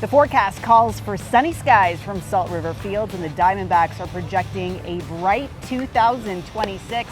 The forecast calls for sunny skies from Salt River Fields, and the Diamondbacks are projecting a bright 2026.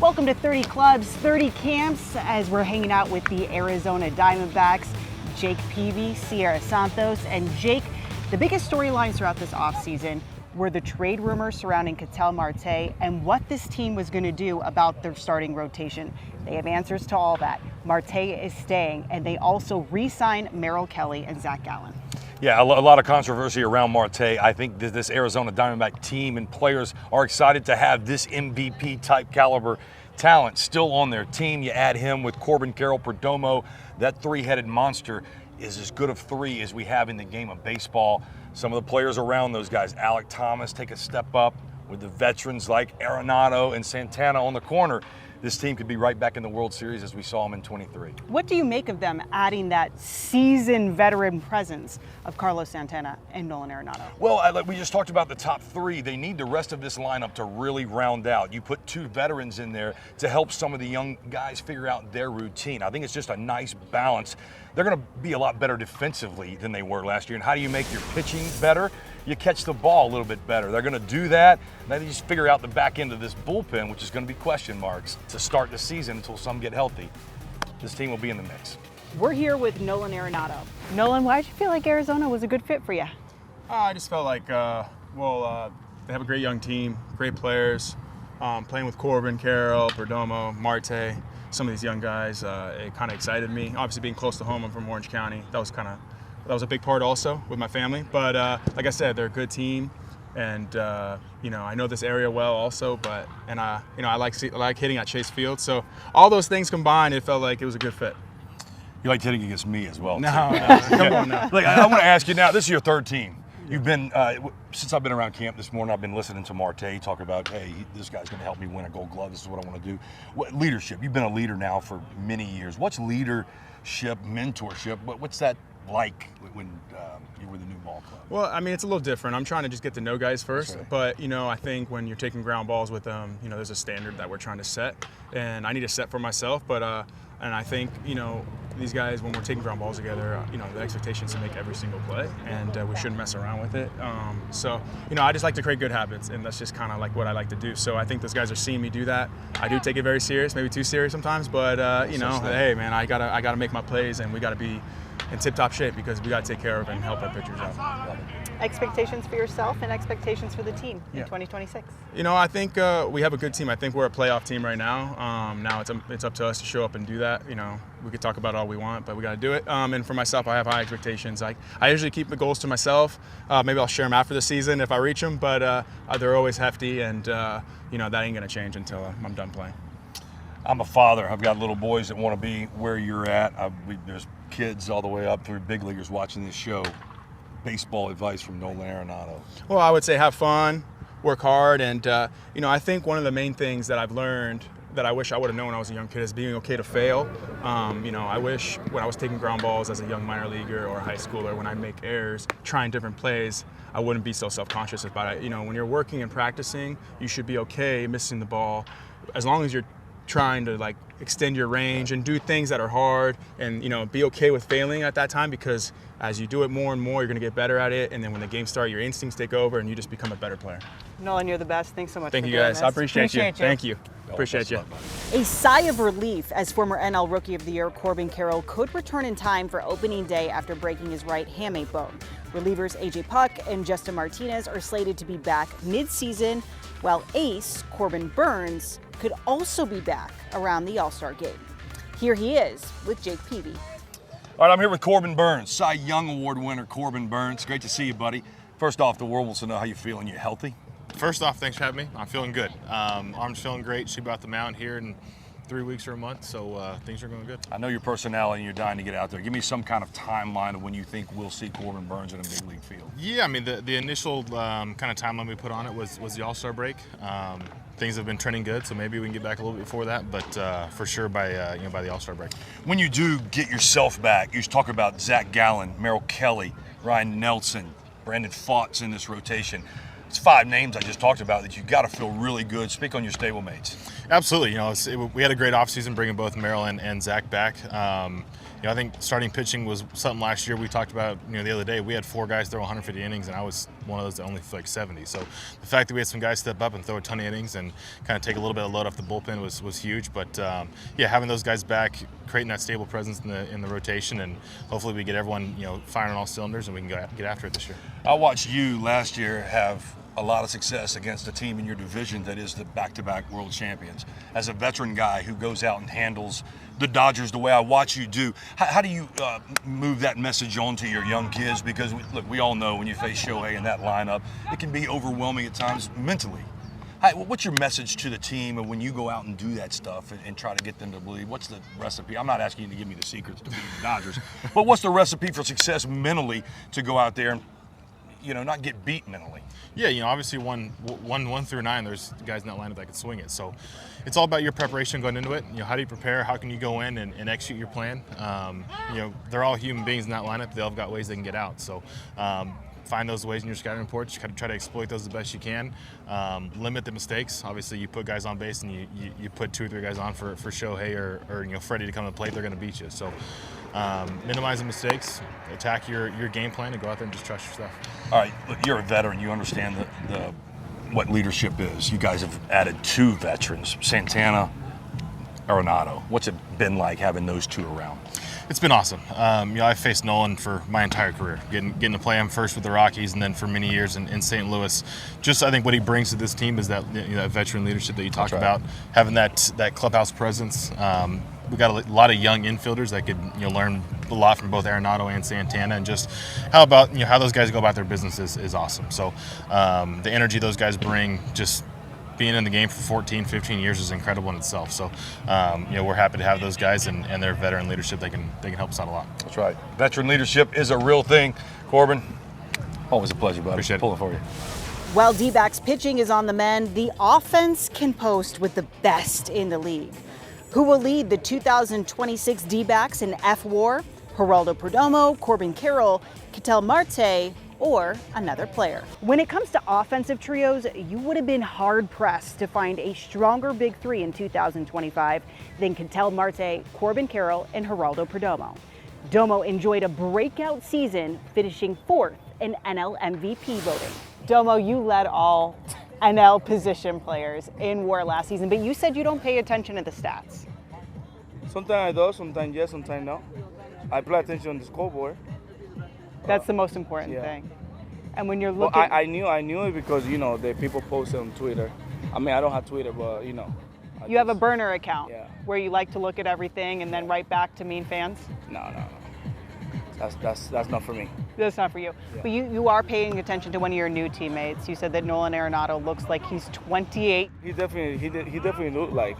Welcome to 30 Clubs, 30 Camps, as we're hanging out with the Arizona Diamondbacks, Jake Peavy, Siera Santos. And Jake, the biggest storylines throughout this offseason were the trade rumors surrounding Ketel Marte and what this team was going to do about their starting rotation. They have answers to all that. Marte is staying, and they also re-signed Merrill Kelly and Zach Gallen. Yeah, a lot of controversy around Marte. I think that this Arizona Diamondback team and players are excited to have this MVP-type caliber talent still on their team. You add him with Corbin, Perdomo. That three-headed monster is as good of three as we have in the game of baseball. Some of the players around those guys, Alek Thomas, take a step up with the veterans like Arenado and Santana on the corner. This team could be right back in the World Series as we saw them in 23. What do you make of them adding that seasoned veteran presence of Carlos Santana and Nolan Arenado? Well, we just talked about the top three. They need the rest of this lineup to really round out. You put two veterans in there to help some of the young guys figure out their routine. I think it's just a nice balance. They're going to be a lot better defensively than they were last year. And how do you make your pitching better? You catch the ball a little bit better. They're going to do that. And then you just figure out the back end of this bullpen, which is going to be question marks to start the season until some get healthy. This team will be in the mix. We're here with Nolan Arenado. Nolan, why did you feel like Arizona was a good fit for you? I just felt like, they have a great young team, great players. Playing with Corbin, Perdomo, Marte, some of these young guys, it kind of excited me. Obviously, being close to home, I'm from Orange County. That was a big part also with my family. But like I said, they're a good team, and I know this area well also. I like hitting at Chase Field. So all those things combined, it felt like it was a good fit. You liked hitting against me as well. No, come on now. Look, I want to ask you now. This is your third team. You've been since I've been around camp this morning. I've been listening to Marte talk about, hey, this guy's going to help me win a Gold Glove. This is what I want to do. What leadership? You've been a leader now for many years. What's leadership, mentorship? What's that like when you're with a new ball club? Well, I mean, it's a little different. I'm trying to just get to know guys first. Okay. But, I think when you're taking ground balls with them, there's a standard that we're trying to set. And I need to set for myself. But, and I think, these guys, when we're taking ground balls together, the expectation is to make every single play. And we shouldn't mess around with it. I just like to create good habits. And that's just kind of like what I like to do. So I think those guys are seeing me do that. I do take it very serious, maybe too serious sometimes. But, hey, man, I gotta make my plays, and we got to be in tip-top shape because we got to take care of and help our pitchers out. Expectations for yourself and expectations for the team in 2026? I think we have a good team. I think we're a playoff team right now. Now it's up to us to show up and do that. We could talk about all we want, but we got to do it. And for myself, I have high expectations. I usually keep the goals to myself. Maybe I'll share them after the season if I reach them, but they're always hefty, and that ain't going to change until I'm done playing. I'm a father. I've got little boys that want to be where you're at. There's kids all the way up through big leaguers watching this show. Baseball advice from Nolan Arenado. Well, I would say have fun, work hard, and I think one of the main things that I've learned that I wish I would have known when I was a young kid is being okay to fail. I wish when I was taking ground balls as a young minor leaguer or a high schooler, when I make errors, trying different plays, I wouldn't be so self-conscious about it. When you're working and practicing, you should be okay missing the ball as long as you're trying to extend your range and do things that are hard, and be okay with failing at that time, because as you do it more and more, you're going to get better at it, and then when the games start, your instincts take over and you just become a better player. Nolan, you're the best. Thanks so much. Thank for you doing guys. this. I appreciate you. Thank you. Appreciate you. A sigh of relief as former NL Rookie of the Year Corbin Carroll could return in time for opening day after breaking his right hamate bone. Relievers AJ Puck and Justin Martinez are slated to be back mid-season, while ace Corbin Burnes could also be back around the All-Star game. Here he is with Jake Peavy. All right, I'm here with Corbin Burnes, Cy Young Award winner Corbin Burnes. Great to see you, buddy. First off, the world wants to know how you feeling. You healthy? First off, thanks for having me. I'm feeling good. Arm's feeling great. Should be out the mound here in 3 weeks or a month, so things are going good. I know your personality and you're dying to get out there. Give me some kind of timeline of when you think we'll see Corbin Burnes in a big league field. Yeah, I mean, the initial kind of timeline we put on it was the All-Star break. Things have been trending good, so maybe we can get back a little bit before that, but for sure by the All-Star break. When you do get yourself back, you talk about Zach Gallen, Merrill Kelly, Ryan Nelson, Brandon Pfaut's in this rotation. It's 5 names I just talked about that you got to feel really good. Speak on your stablemates. Absolutely. We had a great offseason bringing both Merrill and Zach back. I think starting pitching was something last year we talked about. The other day we had 4 guys throw 150 innings, and I was one of those that only threw like 70. So the fact that we had some guys step up and throw a ton of innings and kind of take a little bit of load off the bullpen was huge. But having those guys back, creating that stable presence in the rotation, and hopefully we get everyone firing on all cylinders and we can get after it this year. I watched you last year have a lot of success against a team in your division that is the back-to-back world champions. As a veteran guy who goes out and handles the Dodgers the way I watch you do, how do you move that message on to your young kids? Because, we all know when you face Shohei in that lineup, it can be overwhelming at times mentally. What's your message to the team when you go out and do that stuff and try to get them to believe? What's the recipe? I'm not asking you to give me the secrets to beating the Dodgers, but what's the recipe for success mentally to go out there and not get beat mentally? Yeah, obviously one through 9, there's guys in that lineup that can swing it. So it's all about your preparation going into it. How do you prepare? How can you go in and execute your plan? They're all human beings in that lineup. They all got ways they can get out. So find those ways in your scouting reports. Try to exploit those the best you can. Limit the mistakes. Obviously, you put guys on base and you put 2 or 3 guys on for Shohei or Freddie to come to the plate, they're going to beat you. So minimize the mistakes, attack your game plan, and go out there and just trust your stuff. All right, look, you're a veteran. You understand what leadership is. You guys have added 2 veterans, Santana, Arenado. What's it been like having those 2 around? It's been awesome. I've faced Nolan for my entire career, getting to play him first with the Rockies and then for many years in St. Louis. Just I think what he brings to this team is that that veteran leadership that you talked about, having that clubhouse presence. We got a lot of young infielders that could learn a lot from both Arenado and Santana, and just how those guys go about their business is awesome. So the energy those guys bring, just being in the game for 14, 15 years is incredible in itself. So, we're happy to have those guys and their veteran leadership. They can help us out a lot. That's right. Veteran leadership is a real thing. Corbin, always a pleasure, buddy. Appreciate it. Pulling for you. While D-backs pitching is on the mend, the offense can post with the best in the league. Who will lead the 2026 D-backs in F-WAR? Geraldo Perdomo, Corbin Carroll, Ketel Marte, or another player. When it comes to offensive trios, you would have been hard-pressed to find a stronger big 3 in 2025 than Ketel Marte, Corbin Carroll, and Geraldo Perdomo. Domo enjoyed a breakout season, finishing 4th in NL MVP voting. Domo, you led all NL position players in WAR last season, but you said you don't pay attention to the stats. Sometimes I do, sometimes yes, sometimes no. I pay attention on the scoreboard. That's the most important thing. And when you're looking, well, I knew it because the people post it on Twitter. I mean, I don't have Twitter, but you have a burner account where you like to look at everything and then write back to mean fans. No. That's not for me. That's not for you. Yeah. But you are paying attention to one of your new teammates. You said that Nolan Arenado looks like he's 28. He definitely looked like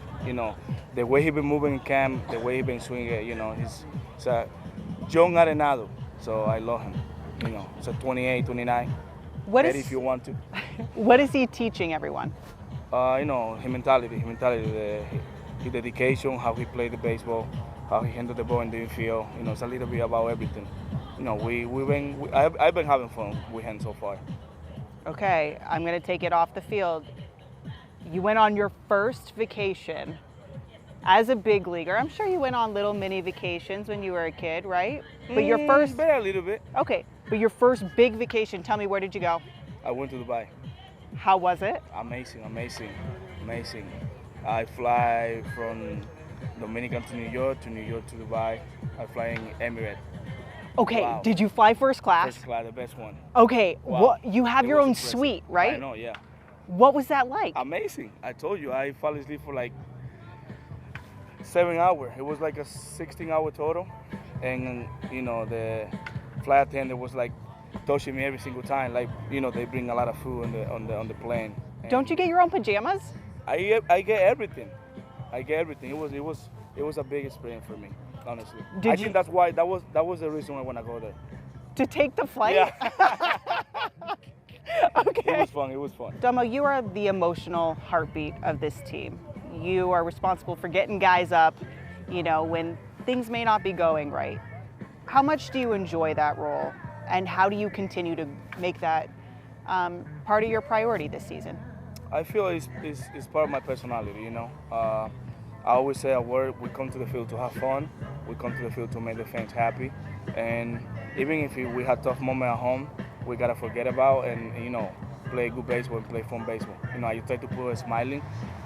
the way he been moving in camp, the way he been swinging. He's a young Arenado. So I love him. So 28, 29. What if you want to. What is he teaching everyone? His mentality, his dedication, how he played the baseball, how he handled the ball in the infield. It's a little bit about everything. I've been having fun with him so far. Okay, I'm going to take it off the field. You went on your first vacation as a big leaguer. I'm sure you went on little mini vacations when you were a kid, right? But your first, a little bit. Okay, but your first big vacation, tell me, where did you go? I went to Dubai. How was it? Amazing. I fly from Dominican to New York to Dubai. I fly in Emirates. Okay, wow. Did you fly first class? First class, the best one. Okay, wow. You have your own suite, right? I know, yeah. What was that like? Amazing. I told you, I fell asleep for like 7 hours. It was like a 16-hour total, and the flight attendant was like touching me every single time. Like they bring a lot of food on the plane. And don't you get your own pajamas? I get everything. It was a big experience for me, honestly. I think that's why that was the reason I want to go there. To take the flight? Yeah. Okay. It was fun. Domo, you are the emotional heartbeat of this team. You are responsible for getting guys up, when things may not be going right. How much do you enjoy that role? And how do you continue to make that part of your priority this season? I feel it's part of my personality, you know. I always say at work, we come to the field to have fun. We come to the field to make the fans happy. And even if we had tough moment at home, we got to forget about and, you know, play good baseball and play fun baseball. You know, I try to put a smiling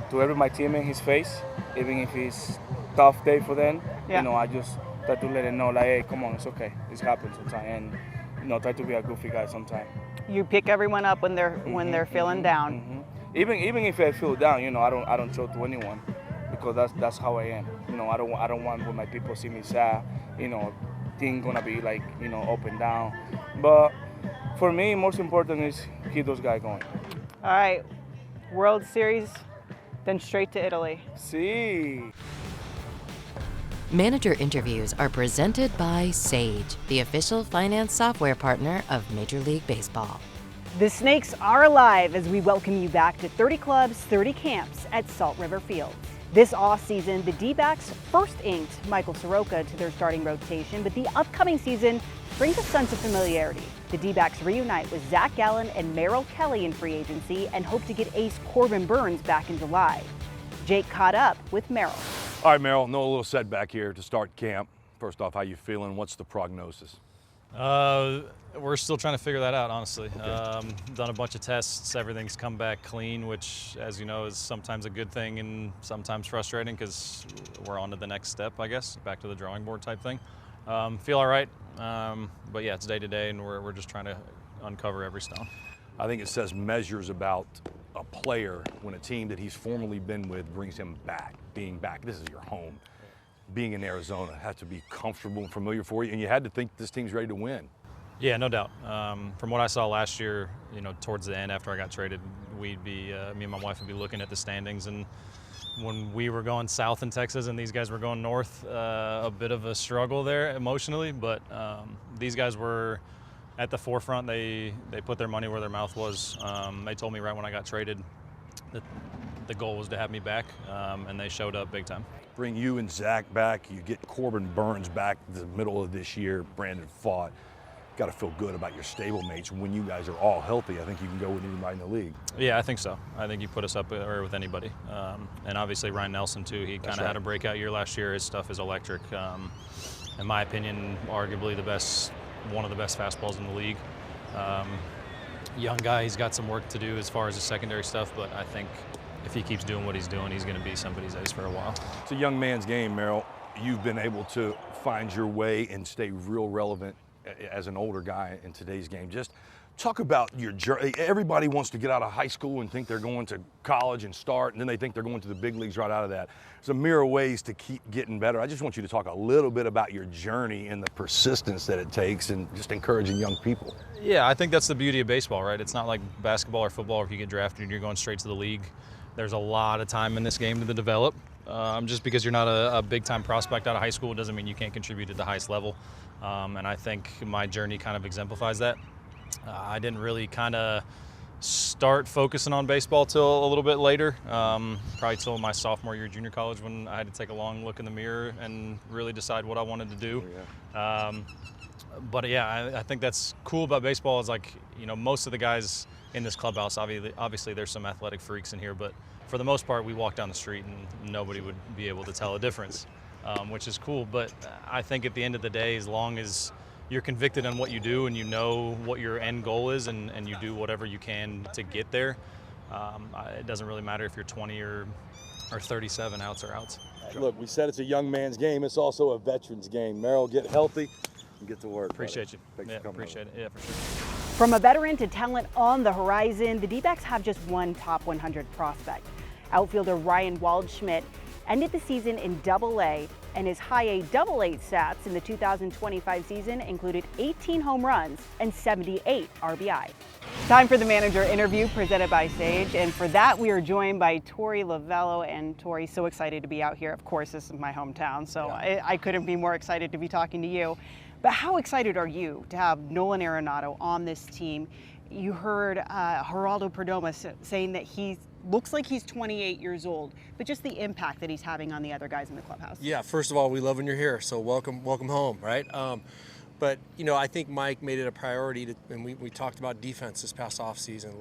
to every my team in his face, even if it's tough day for them. Yeah. You know, I just try to let them know, like, hey, come on, it's okay. This happens sometimes. And, you know, try to be a goofy guy sometimes. You pick everyone up when they're feeling down. Even if I feel down, you know, I don't show to anyone because that's how I am. You know, I don't want when my people see me sad, you know, things gonna be like, you know, up and down. But for me, most important is keep those guys going. All right, World Series, then straight to Italy. See. Manager interviews are presented by Sage, the official finance software partner of Major League Baseball. The Snakes are alive as we welcome you back to 30 clubs, 30 camps at Salt River Fields. This offseason, the D-backs first inked Michael Soroka to their starting rotation, but the upcoming season brings a sense of familiarity. The D-backs reunite with Zach Gallen and Merrill Kelly in free agency and hope to get ace Corbin Burnes back in July. Jake caught up with Merrill. All right, Merrill, no little setback here to start camp. First off, how you feeling? What's the prognosis? We're still trying to figure that out, honestly. Done a bunch of tests. Everything's come back clean, which, as you know, is sometimes a good thing and sometimes frustrating because we're on to the next step, I guess, back to the drawing board type thing. Feel all right, but yeah, it's day to day, and we're just trying to uncover every stone. I think it says measures about a player when a team that he's formerly been with brings him back, being back. This is your home. Being in Arizona has to be comfortable and familiar for you, and you had to think this team's ready to win. Yeah, no doubt. From what I saw last year, you know, towards the end after I got traded, we'd be, me and my wife would be looking at the standings, and when we were going south in Texas and these guys were going north, a bit of a struggle there emotionally, but these guys were at the forefront. They put their money where their mouth was. They told me right when I got traded that the goal was to have me back, and they showed up big time. Bring you and Zach back, you get Corbin Burnes back the middle of this year, Brandon fought. Got to feel good about your stablemates. When you guys are all healthy, I think you can go with anybody in the league. Yeah, I think so. I think you put us up there with anybody. And obviously Ryan Nelson too, he kind of had a breakout year last year. His stuff is electric. In my opinion, arguably one of the best fastballs in the league. Young guy, he's got some work to do as far as his secondary stuff, but I think if he keeps doing what he's doing, he's going to be somebody's ace for a while. It's a young man's game, Merrill. You've been able to find your way and stay real relevant as an older guy in today's game. Just talk about your journey. Everybody wants to get out of high school and think they're going to college and start, and then they think they're going to the big leagues right out of that. There's a myriad of ways to keep getting better. I just want you to talk a little bit about your journey and the persistence that it takes and just encouraging young people. Yeah, I think that's the beauty of baseball, right? It's not like basketball or football. If you get drafted and you're going straight to the league, there's a lot of time in this game to develop. Just because you're not a big-time prospect out of high school doesn't mean you can't contribute at the highest level. And I think my journey kind of exemplifies that. I didn't really kind of start focusing on baseball till a little bit later, probably till my sophomore year of junior college when I had to take a long look in the mirror and really decide what I wanted to do. But yeah, I think that's cool about baseball is like, you know, most of the guys in this clubhouse, obviously there's some athletic freaks in here, but for the most part, we walk down the street and nobody would be able to tell a difference, which is cool. But I think at the end of the day, as long as you're convicted on what you do and you know what your end goal is and you do whatever you can to get there, it doesn't really matter if you're 20 or 37, outs are outs. Look, we said it's a young man's game. It's also a veteran's game. Merrill, get healthy and get to work. Appreciate you. Thanks for coming appreciate over. it. Yeah, for sure. From a veteran to talent on the horizon, the D-backs have just one top 100 prospect. Outfielder Ryan Waldschmidt ended the season in Double-A, and his high A Double-A stats in the 2025 season included 18 home runs and 78 RBI. Time for the manager interview presented by Sage, and for that we are joined by Torey, Lovullo, and Torey, so excited to be out here. Of course, this is my hometown, so I couldn't be more excited to be talking to you. But how excited are you to have Nolan Arenado on this team? You heard Geraldo Perdomo saying that he looks like he's 28 years old, but just the impact that he's having on the other guys in the clubhouse. Yeah, first of all, we love when you're here, so welcome home, right? But, you know, I think Mike made it a priority, and we talked about defense this past offseason.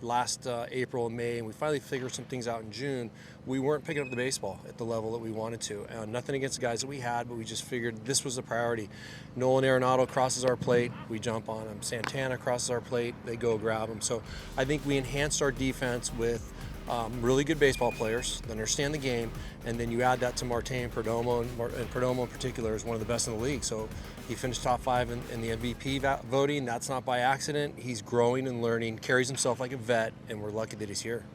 Last April and May, and we finally figured some things out in June. We weren't picking up the baseball at the level that we wanted to. Nothing against the guys that we had, but we just figured this was the priority. Nolan Arenado crosses our plate, we jump on him. Santana crosses our plate, they go grab him. So I think we enhanced our defense with really good baseball players that understand the game, and then you add that to Marte and Perdomo, and Perdomo in particular is one of the best in the league. So he finished top 5 in the MVP voting. That's not by accident. He's growing and learning, carries himself like a vet, and we're lucky that he's here.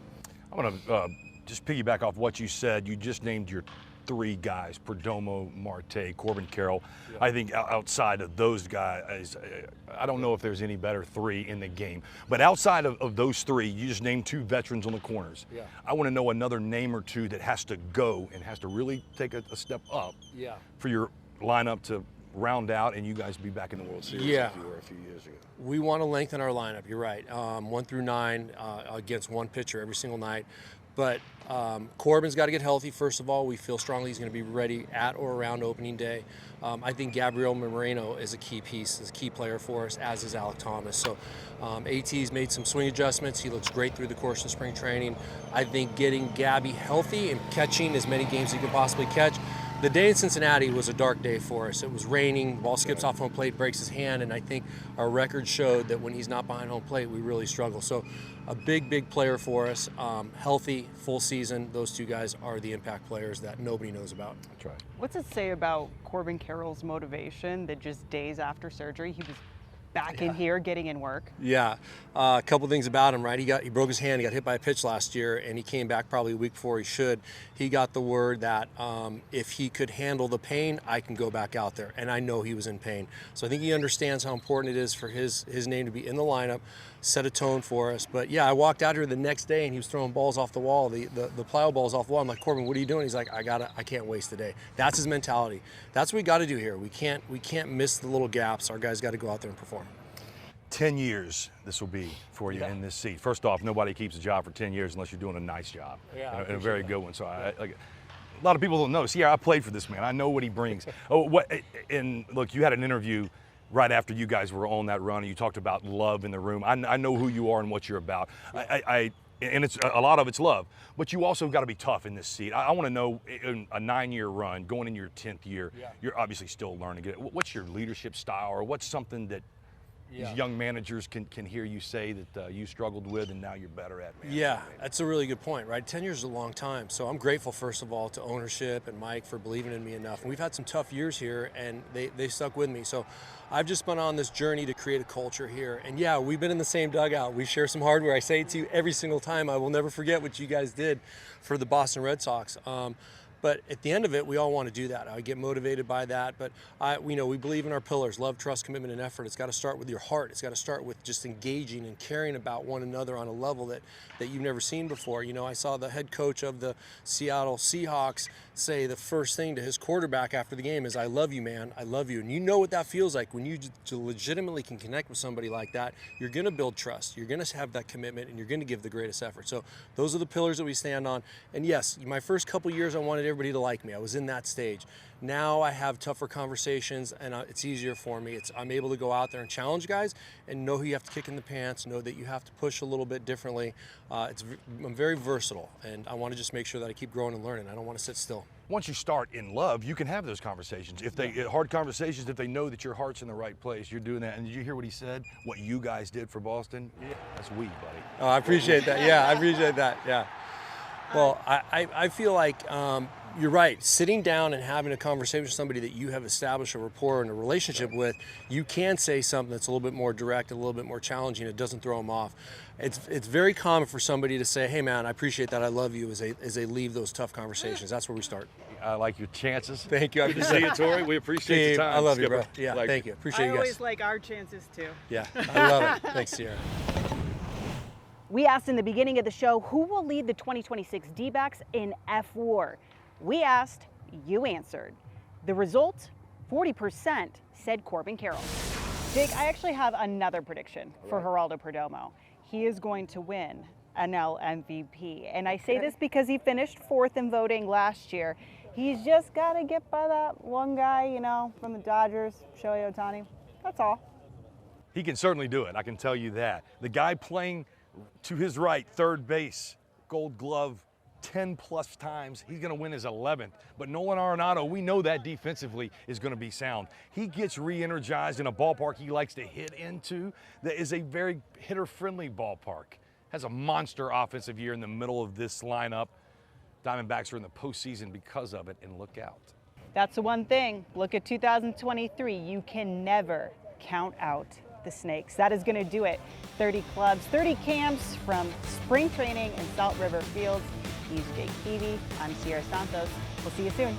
I'm going to just piggyback off what you said. You just named your 3 guys, Perdomo, Marte, Corbin Carroll. Yeah. I think outside of those guys, I don't know if there's any better 3 in the game. But outside of those 3, you just named 2 veterans on the corners. Yeah. I want to know another name or 2 that has to go and has to really take a step up for your lineup to round out and you guys be back in the World Series like you were a few years ago. We want to lengthen our lineup, you're right. 1 through 9 against 1 pitcher every single night. But Corbin's got to get healthy, first of all. We feel strongly he's going to be ready at or around opening day. I think Gabriel Moreno is a key piece, is a key player for us, as is Alec Thomas. So AT's made some swing adjustments. He looks great through the course of spring training. I think getting Gabby healthy and catching as many games as he can possibly catch. The day in Cincinnati was a dark day for us. It was raining, ball skips off home plate, breaks his hand, and I think our record showed that when he's not behind home plate, we really struggle. So a big player for us, healthy, full season. Those 2 guys are the impact players that nobody knows about. That's right. What's it say about Corbin Carroll's motivation that just days after surgery, he was back in here getting in work? Yeah, a couple things about him, right? He broke his hand, he got hit by a pitch last year, and he came back probably a week before he should. He got the word that if he could handle the pain, I can go back out there, and I know he was in pain. So I think he understands how important it is for his name to be in the lineup, set a tone for us. But yeah, I walked out here the next day and he was throwing balls off the wall, the plyo balls off the wall. I'm like, Corbin, what are you doing? He's like, I can't waste the day. That's his mentality. That's what we got to do here. We can't miss the little gaps. Our guys got to go out there and perform. 10 years this will be for you in this seat. First off, nobody keeps a job for 10 years unless you're doing a nice job and a very good one. So a lot of people don't know. See, I played for this man. I know what he brings. And look, you had an interview right after you guys were on that run, and you talked about love in the room. I know who you are and what you're about. And it's a lot of it's love, but you also got to be tough in this seat. I want to know, in a 9-year run, going into your 10th year, you're obviously still learning it. What's your leadership style, or what's something that these young managers can hear you say that you struggled with and now you're better at? Yeah, that's a really good point, right? 10 years is a long time. So I'm grateful, first of all, to ownership and Mike for believing in me enough. And we've had some tough years here, and they stuck with me. So I've just been on this journey to create a culture here. And yeah, we've been in the same dugout. We share some hardware. I say it to you every single time. I will never forget what you guys did for the Boston Red Sox. But at the end of it, we all want to do that. I get motivated by that. But we believe in our pillars: love, trust, commitment, and effort. It's got to start with your heart. It's got to start with just engaging and caring about one another on a level that you've never seen before. You know, I saw the head coach of the Seattle Seahawks say the first thing to his quarterback after the game is, "I love you, man. I love you." And you know what that feels like when you legitimately can connect with somebody like that. You're going to build trust. You're going to have that commitment, and you're going to give the greatest effort. So those are the pillars that we stand on. And yes, my first couple years, I wanted everybody to like me. I was in that stage. Now I have tougher conversations, and it's easier for me. I'm able to go out there and challenge guys and know who you have to kick in the pants, know that you have to push a little bit differently. I'm very versatile, and I want to just make sure that I keep growing and learning. I don't want to sit still. Once you start in love, you can have those conversations. Hard conversations, if they know that your heart's in the right place, you're doing that. And did you hear what he said? What you guys did for Boston? Yeah. That's we, buddy. Oh, I appreciate that. Yeah, I appreciate that. Yeah. Well, I feel like you're right. Sitting down and having a conversation with somebody that you have established a rapport and a relationship with, you can say something that's a little bit more direct, a little bit more challenging. It doesn't throw them off. It's very common for somebody to say, "Hey, man, I appreciate that. I love you," as they leave those tough conversations. That's where we start. I like your chances. Thank you. I appreciate it, Torey. We appreciate your time. I love Skipper. you, bro. Yeah, thank you. Appreciate you guys. I always like our chances too. Yeah, I love it. Thanks, Siera. We asked in the beginning of the show, who will lead the 2026 D-backs in F-WAR? We asked, you answered. The result, 40% said Corbin Carroll. Jake, I actually have another prediction for Geraldo Perdomo. He is going to win an NL MVP. And I say this because he finished 4th in voting last year. He's just got to get by that one guy, you know, from the Dodgers, Shohei Ohtani. That's all. He can certainly do it, I can tell you that. The guy playing to his right, third base, Gold Glove, 10 plus times, he's going to win his 11th. But Nolan Arenado, we know that defensively is going to be sound. He gets re-energized in a ballpark he likes to hit into that is a very hitter-friendly ballpark. Has a monster offensive year in the middle of this lineup. Diamondbacks are in the postseason because of it, and look out. That's the one thing. Look at 2023. You can never count out the Snakes. That is going to do it. 30 clubs, 30 camps from spring training in Salt River Fields. He's Jake Peavy. I'm Siera Santos. We'll see you soon.